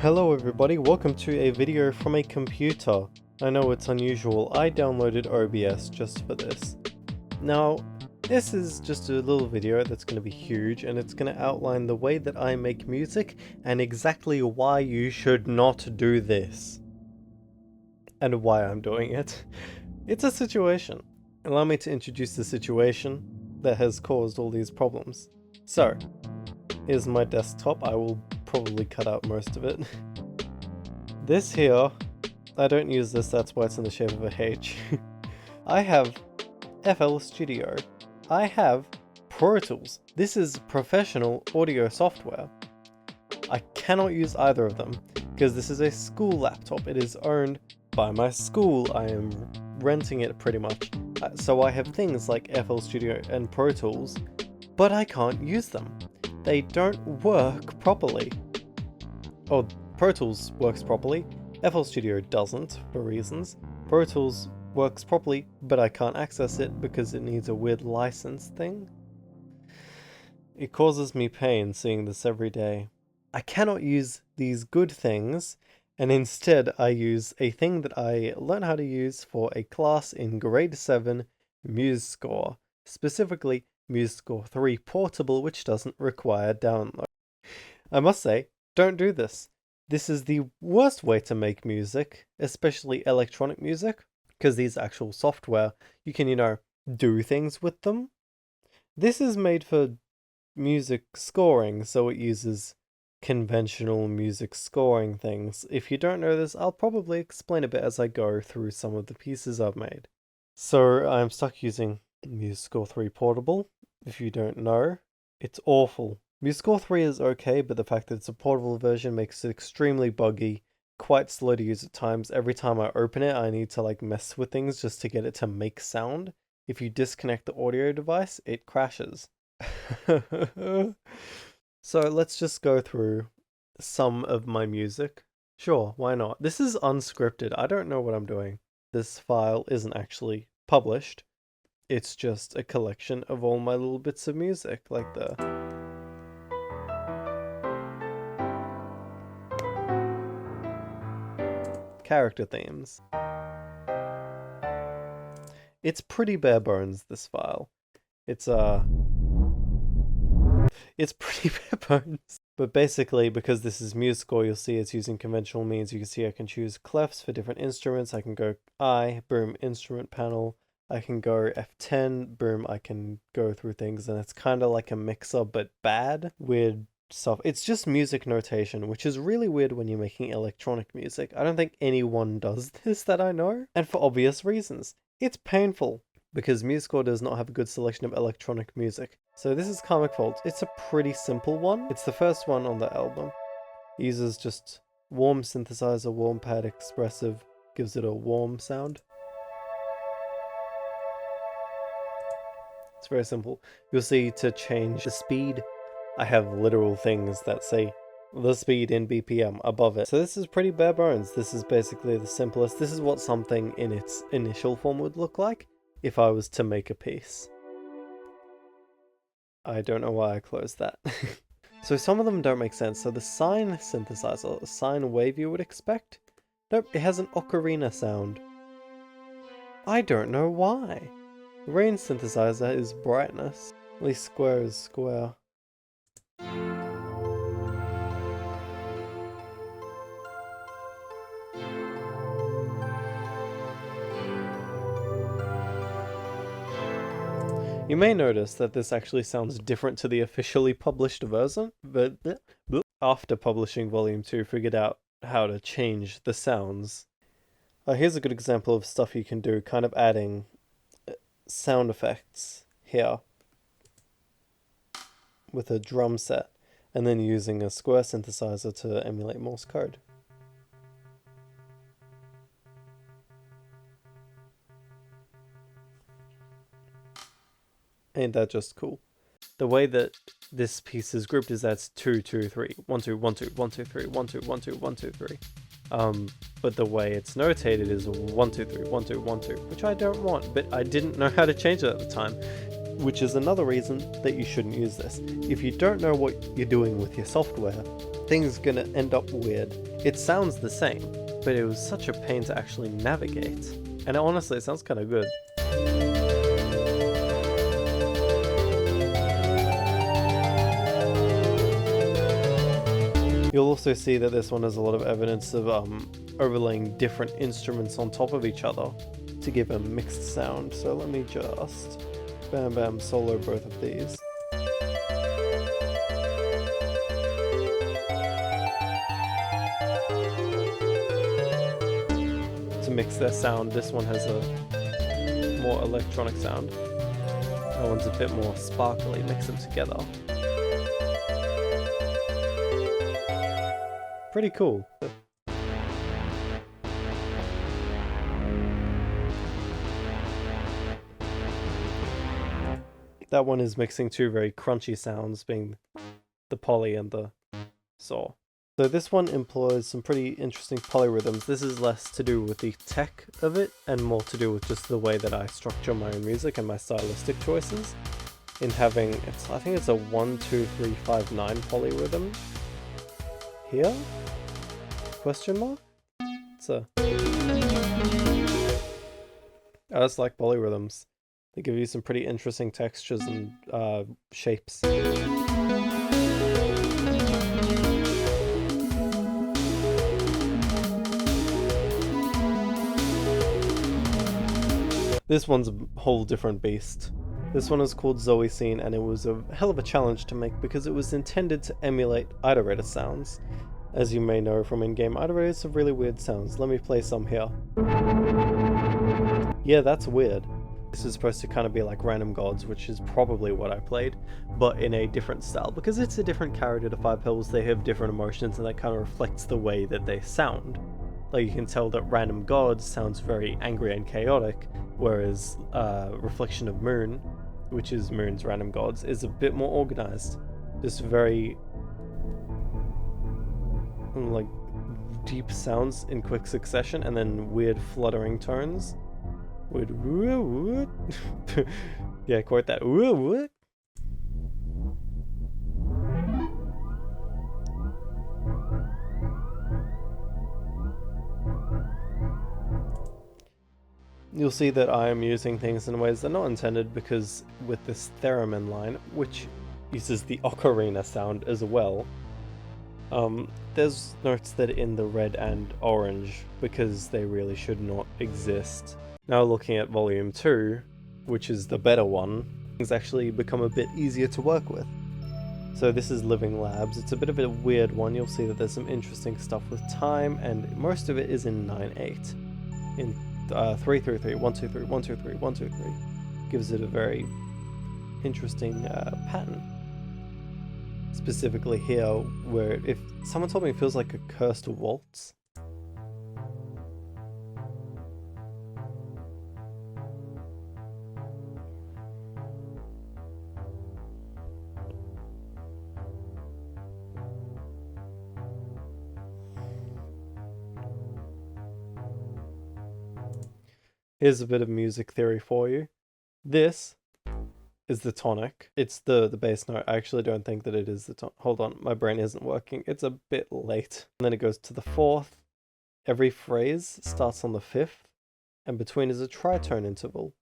Hello everybody, welcome to a video from a computer. I know it's unusual, I downloaded OBS just for this. Now, this is just a little video that's going to be huge and it's going to outline the way that I make music and exactly why you should not do this. And why I'm doing it. It's a situation. Allow me to introduce the situation that has caused all these problems. So, here's my desktop. I will probably cut out most of it. This here, I don't use this, that's why it's in the shape of a H. I have FL Studio. I have Pro Tools. This is professional audio software. I cannot use either of them because this is a school laptop. It is owned by my school. I am renting it pretty much. So I have things like FL Studio and Pro Tools, but I can't use them. They don't work properly. Oh, Pro Tools works properly. FL Studio doesn't, for reasons. Pro Tools works properly, but I can't access it because it needs a weird license thing. It causes me pain seeing this every day. I cannot use these good things, and instead I use a thing that I learned how to use for a class in grade 7, Musescore. Specifically, Musescore 3 Portable, which doesn't require download. I must say, don't do this. This is the worst way to make music, especially electronic music, because these actual software, you can, do things with them. This is made for music scoring, so it uses conventional music scoring things. If you don't know this, I'll probably explain a bit as I go through some of the pieces I've made. So I'm stuck using Musescore 3 Portable. If you don't know, it's awful. Musescore 3 is okay, but the fact that it's a portable version makes it extremely buggy, quite slow to use at times. Every time I open it, I need to mess with things just to get it to make sound. If you disconnect the audio device, it crashes. So let's just go through some of my music. Sure, why not? This is unscripted. I don't know what I'm doing. This file isn't actually published. It's just a collection of all my little bits of music, like the character themes. It's pretty bare bones, this file. It's pretty bare bones. But basically, because this is Musescore, you'll see it's using conventional means. You can see I can choose clefs for different instruments. I can go I, boom, instrument panel. I can go F10, boom, I can go through things, and it's kind of like a mixer, but bad. Weird stuff. It's just music notation, which is really weird when you're making electronic music. I don't think anyone does this that I know, and for obvious reasons. It's painful, because Musescore does not have a good selection of electronic music. So this is Karmic Fault. It's a pretty simple one. It's the first one on the album. It uses just warm synthesizer, warm pad expressive, gives it a warm sound. It's very simple. You'll see to change the speed, I have literal things that say the speed in BPM above it. So this is pretty bare bones. This is basically the simplest. This is what something in its initial form would look like if I was to make a piece. I don't know why I closed that. So some of them don't make sense. So the sine synthesizer, a sine wave you would expect? Nope, it has an ocarina sound. I don't know why. Rain synthesizer is brightness. At least square is square. You may notice that this actually sounds different to the officially published version, but after publishing Volume 2, figured out how to change the sounds. Here's a good example of stuff you can do, kind of adding sound effects here with a drum set, and then using a square synthesizer to emulate Morse code. Ain't that just cool? The way that this piece is grouped is that's 2, 2, 3, 1, 2, 1, 2, 1, 2, 3, 1, 2, 1, 2, 1, 2, 3. But the way it's notated is 1, 2, 3, 1, 2, 1, 2, which I don't want, but I didn't know how to change it at the time. which is another reason that you shouldn't use this. If you don't know what you're doing with your software, things gonna end up weird. It sounds the same, but it was such a pain to actually navigate. And honestly, it sounds kind of good. You'll also see that this one has a lot of evidence of overlaying different instruments on top of each other to give a mixed sound. So let me just bam bam solo both of these. To mix their sound, this one has a more electronic sound. That one's a bit more sparkly, mix them together. Pretty cool. That one is mixing two very crunchy sounds, being the poly and the saw. So this one employs some pretty interesting polyrhythms. This is less to do with the tech of it and more to do with just the way that I structure my own music and my stylistic choices. In having, I think it's a 1, 2, 3, 5, 9 polyrhythm here? Question mark? It's a... I just like polyrhythms. They give you some pretty interesting textures and shapes. This one's a whole different beast. This one is called Zoe Scene, and it was a hell of a challenge to make because it was intended to emulate iterator sounds. As you may know from in-game iterators have really weird sounds. Let me play some here. Yeah, that's weird. This is supposed to kind of be like Random Gods, which is probably what I played, but in a different style. Because it's a different character to Five Pebbles, they have different emotions, and that kind of reflects the way that they sound. Like, you can tell that Random Gods sounds very angry and chaotic, whereas Reflection of Moon, which is Moon's Random Gods, is a bit more organized. Just very like deep sounds in quick succession, and then weird fluttering tones. Weird yeah, quote that. You'll see that I am using things in ways that are not intended, because with this theremin line, which uses the ocarina sound as well, there's notes that are in the red and orange because they really should not exist. Now looking at volume 2, which is the better one, things actually become a bit easier to work with. So this is Living Labs. It's a bit of a weird one. You'll see that there's some interesting stuff with time, and most of it is in 9/8. In 3/3, 1 2 3, 1 2 3, 1 2 3. Gives it a very interesting pattern. Specifically here, where if someone told me it feels like a cursed waltz. Here's a bit of music theory for you. This is the tonic. It's the bass note. I actually don't think that it is the tonic. Hold on, my brain isn't working. It's a bit late. And then it goes to the 4th. Every phrase starts on the 5th, and between is a tritone interval.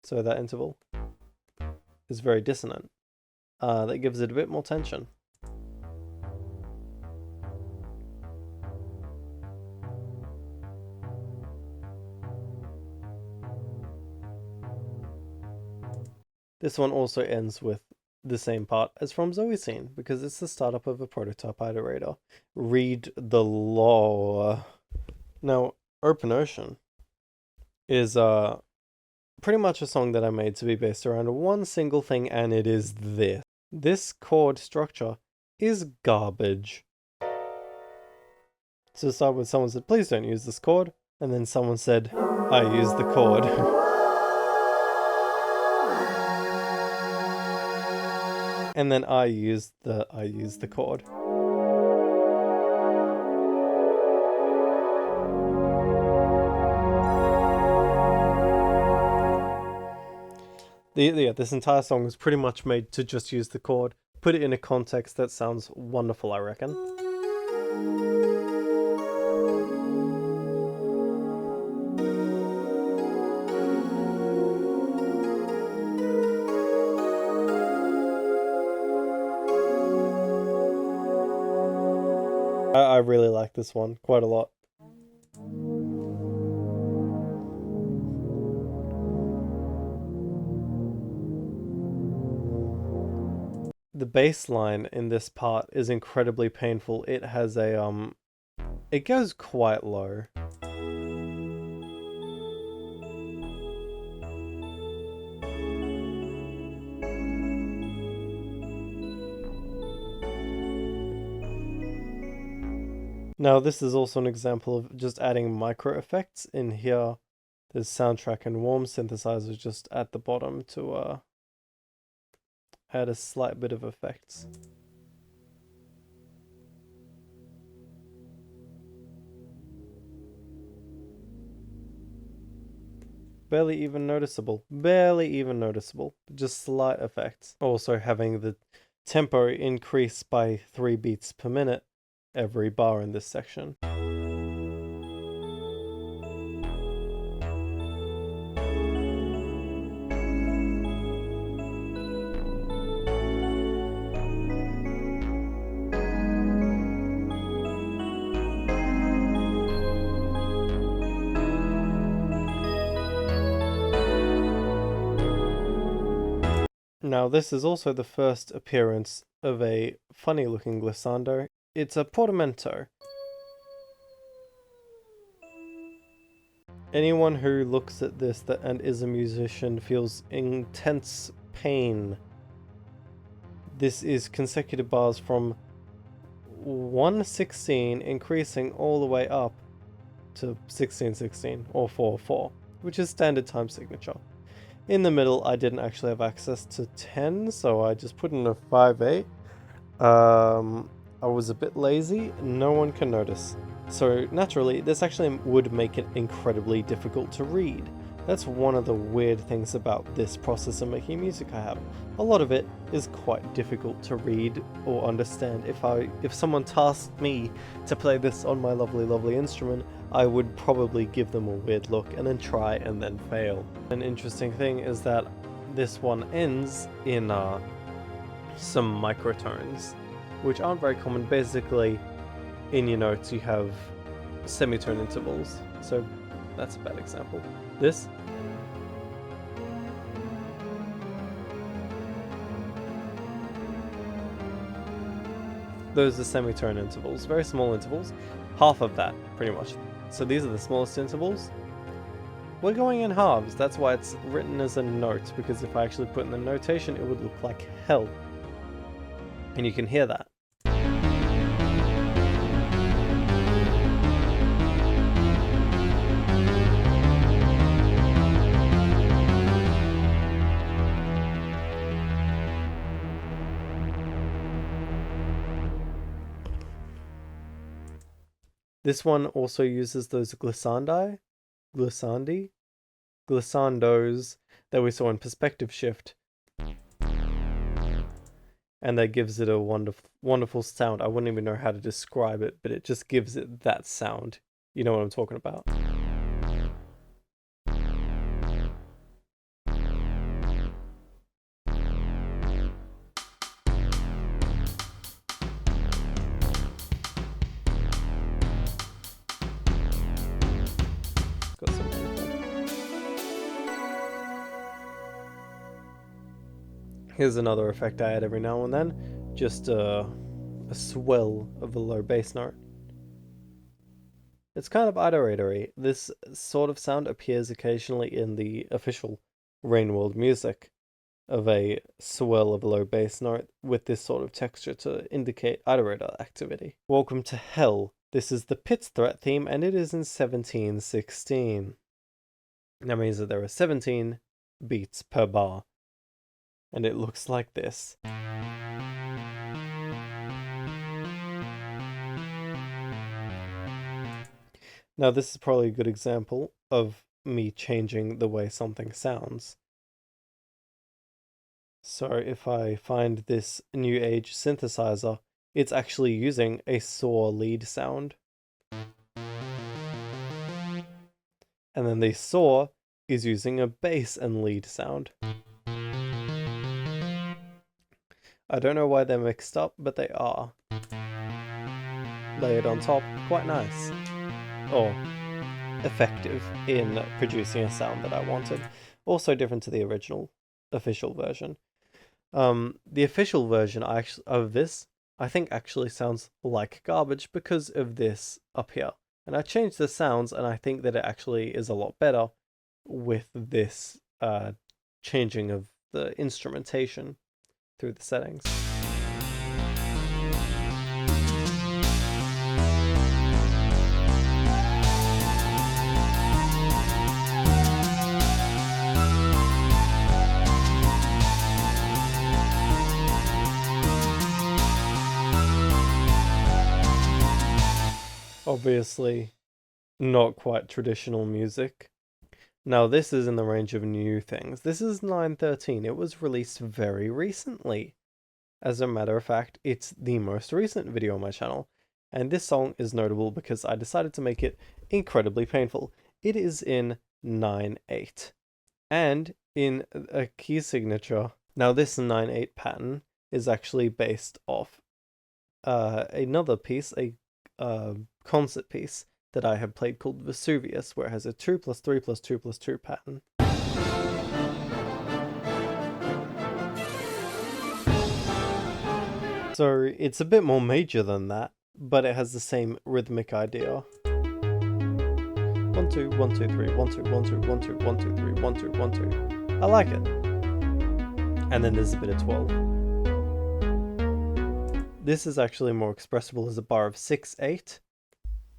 So that interval is very dissonant. That gives it a bit more tension. This one also ends with the same part as from Zoe Scene, because it's the startup of a prototype iterator. Read the law. Now, Open Ocean is pretty much a song that I made to be based around one single thing, and it is this. This chord structure is garbage. So to start with, someone said, please don't use this chord, and then someone said, I use the chord. And then I used the chord. This entire song was pretty much made to just use the chord. Put it in a context that sounds wonderful, I reckon. I really like this one quite a lot. The bass line in this part is incredibly painful. It has a it goes quite low. Now this is also an example of just adding micro effects in here. There's soundtrack and warm synthesizers just at the bottom to add a slight bit of effects. Barely even noticeable, just slight effects. Also having the tempo increase by 3 beats per minute every bar in this section. Now this is also the first appearance of a funny looking glissando. It's a portamento. Anyone who looks at this and is a musician feels intense pain. This is consecutive bars from 1/16 increasing all the way up to 16/16 or 4/4, which is standard time signature. In the middle, I didn't actually have access to 10, so I just put in a 5/8. I was a bit lazy, no one can notice. So naturally, this actually would make it incredibly difficult to read. That's one of the weird things about this process of making music I have. A lot of it is quite difficult to read or understand. If someone tasked me to play this on my lovely instrument, I would probably give them a weird look and then try and then fail. An interesting thing is that this one ends in some microtones, which aren't very common. Basically, in your notes you have semitone intervals, so that's a bad example. This those are semitone intervals, very small intervals, half of that pretty much. So these are the smallest intervals. We're going in halves, that's why it's written as a note, because if I actually put in the notation it would look like hell. And you can hear that. This one also uses those glissandos that we saw in Perspective Shift. And that gives it a wonderful sound. I wouldn't even know how to describe it, but it just gives it that sound. You know what I'm talking about. Got some. Here's another effect I add every now and then, just a swell of a low bass note. It's kind of iteratory. This sort of sound appears occasionally in the official Rain World music, of a swell of a low bass note with this sort of texture to indicate iterator activity. Welcome to Hell. This is the Pit's Threat theme, and it is in 17/16. That means that there are 17 beats per bar. And it looks like this. Now this is probably a good example of me changing the way something sounds. So if I find this new age synthesizer it's actually using a saw lead sound. And then the saw is using a bass and lead sound. I don't know why they're mixed up, but they are. Layered on top, quite nice. Or effective in producing a sound that I wanted. Also different to the original official version. The official version of this, I think actually sounds like garbage because of this up here. And I changed the sounds, and I think that it actually is a lot better with this changing of the instrumentation through the settings. Obviously, not quite traditional music. Now, this is in the range of new things. This is 913. It was released very recently. As a matter of fact, it's the most recent video on my channel. And this song is notable because I decided to make it incredibly painful. It is in 9/8. And in a key signature. Now, this 9/8 pattern is actually based off another piece, a concert piece that I have played called Vesuvius, where it has a 2+3+2+2 pattern. So it's a bit more major than that, but it has the same rhythmic idea. 1 2 1 2 3 1 2 1 2 1 2 1 2 3 1 2 1 2. I like it. And then there's a bit of 12. This is actually more expressible as a bar of 6/8,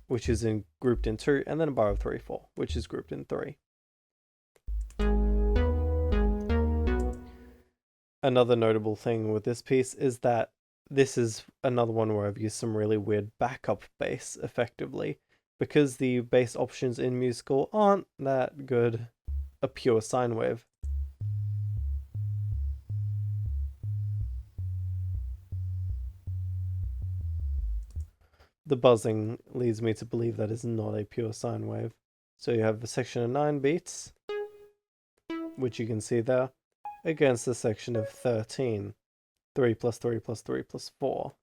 which is grouped in 2, and then a bar of 3/4, which is grouped in 3. Another notable thing with this piece is that this is another one where I've used some really weird backup bass effectively, because the bass options in Musescore aren't that good. A pure sine wave. The buzzing leads me to believe that is not a pure sine wave. So you have a section of 9 beats, which you can see there, against a section of 13. 3 plus 3 plus 3 plus 4.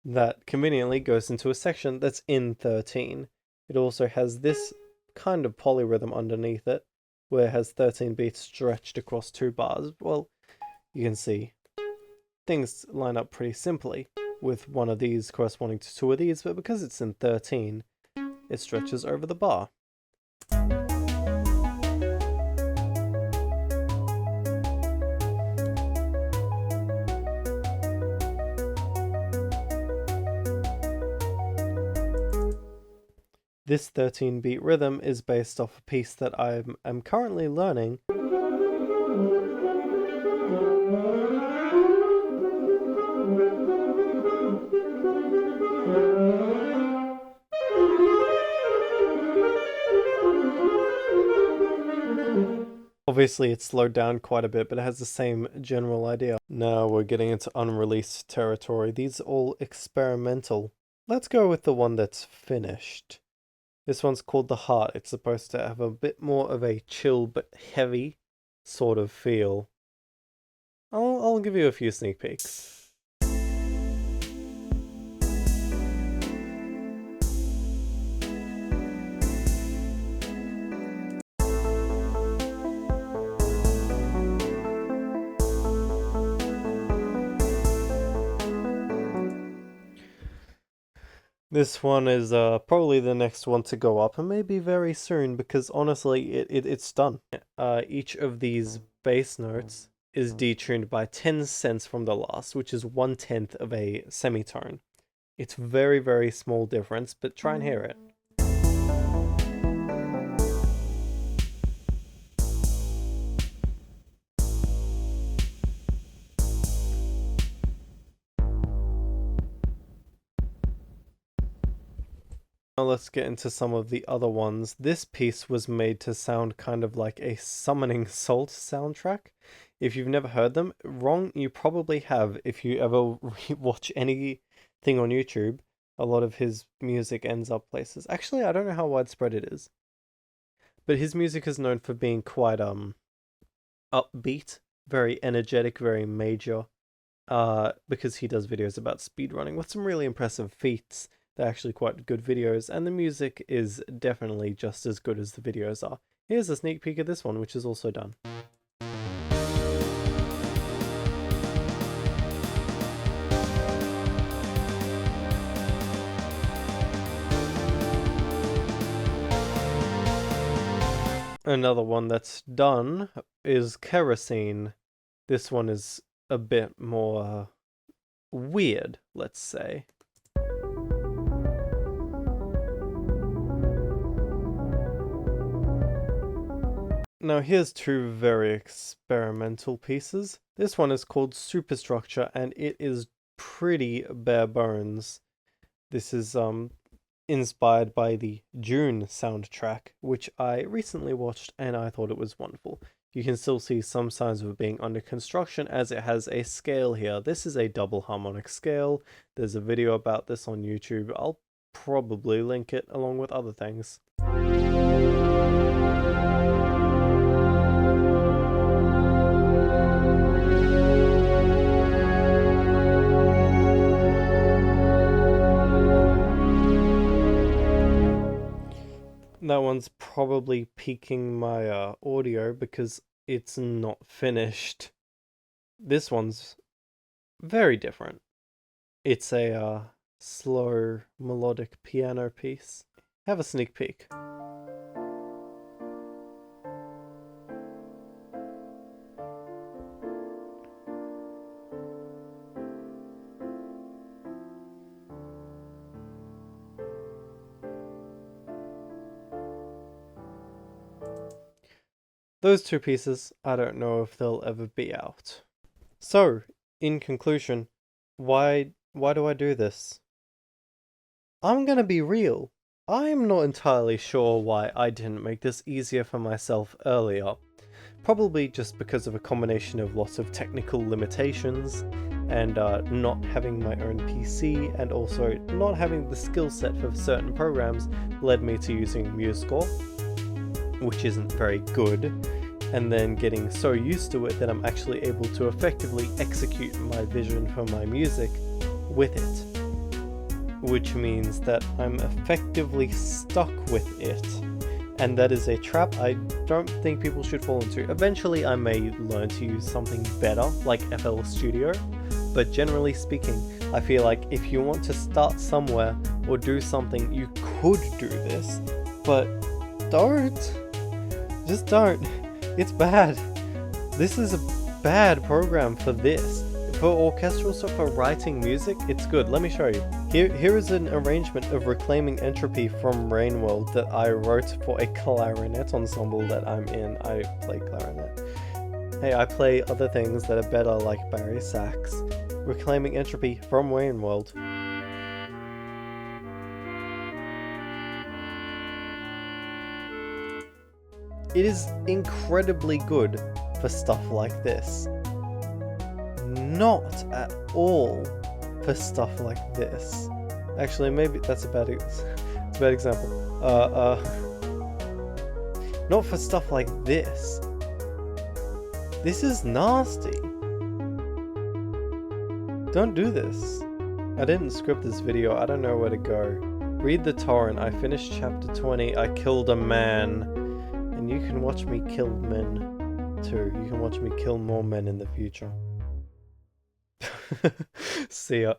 That conveniently goes into a section that's in 13. It also has this kind of polyrhythm underneath it, where it has 13 beats stretched across 2 bars. Well, you can see things line up pretty simply, with one of these corresponding to 2 of these, but because it's in 13, it stretches over the bar. This 13-beat rhythm is based off a piece that I am currently learning. Obviously it's slowed down quite a bit, but it has the same general idea. Now we're getting into unreleased territory. These are all experimental. Let's go with the one that's finished. This one's called The Heart. It's supposed to have a bit more of a chill but heavy sort of feel. I'll give you a few sneak peeks. This one is probably the next one to go up, and maybe very soon, because honestly, it's done. Each of these bass notes is detuned by 10 cents from the last, which is 1/10 of a semitone. It's very, very small difference, but try and hear it. Now let's get into some of the other ones. This piece was made to sound kind of like a Summoning Salt soundtrack. If you've never heard them, wrong, you probably have if you ever watch anything on YouTube. A lot of his music ends up places. Actually, I don't know how widespread it is. But his music is known for being quite upbeat, very energetic, very major. Because he does videos about speedrunning with some really impressive feats. They're actually quite good videos, and the music is definitely just as good as the videos are. Here's a sneak peek of this one, which is also done. Another one that's done is Kerosene. This one is a bit more weird, let's say. Now here's two very experimental pieces. This one is called Superstructure, and it is pretty bare bones. This is inspired by the Dune soundtrack, which I recently watched and I thought it was wonderful. You can still see some signs of it being under construction as it has a scale here. This is a double harmonic scale. There's a video about this on YouTube. I'll probably link it along with other things. That one's probably peaking my audio because it's not finished. This one's very different. It's a slow melodic piano piece. Have a sneak peek. Those two pieces, I don't know if they'll ever be out. So, in conclusion, why do I do this? I'm gonna be real. I'm not entirely sure why I didn't make this easier for myself earlier. Probably just because of a combination of lots of technical limitations and not having my own PC and also not having the skill set for certain programs led me to using Musescore, which isn't very good, and then getting so used to it that I'm actually able to effectively execute my vision for my music with it, which means that I'm effectively stuck with it, and that is a trap I don't think people should fall into. Eventually I may learn to use something better like FL Studio, but generally speaking, I feel like if you want to start somewhere or do something, you could do this, but don't. Just don't. It's bad. This is a bad program for this. For orchestral stuff, for writing music, it's good. Let me show you. Here is an arrangement of Reclaiming Entropy from Rainworld that I wrote for a clarinet ensemble that I'm in. I play clarinet. Hey, I play other things that are better like Barry sax. Reclaiming Entropy from Rainworld. It is incredibly good for stuff like this. Not at all for stuff like this. Actually, maybe that's a bad example. Not for stuff like this. This is nasty. Don't do this. I didn't script this video. I don't know where to go. Read the torrent. I finished chapter 20. I killed a man. And you can watch me kill men too. You can watch me kill more men in the future. See ya.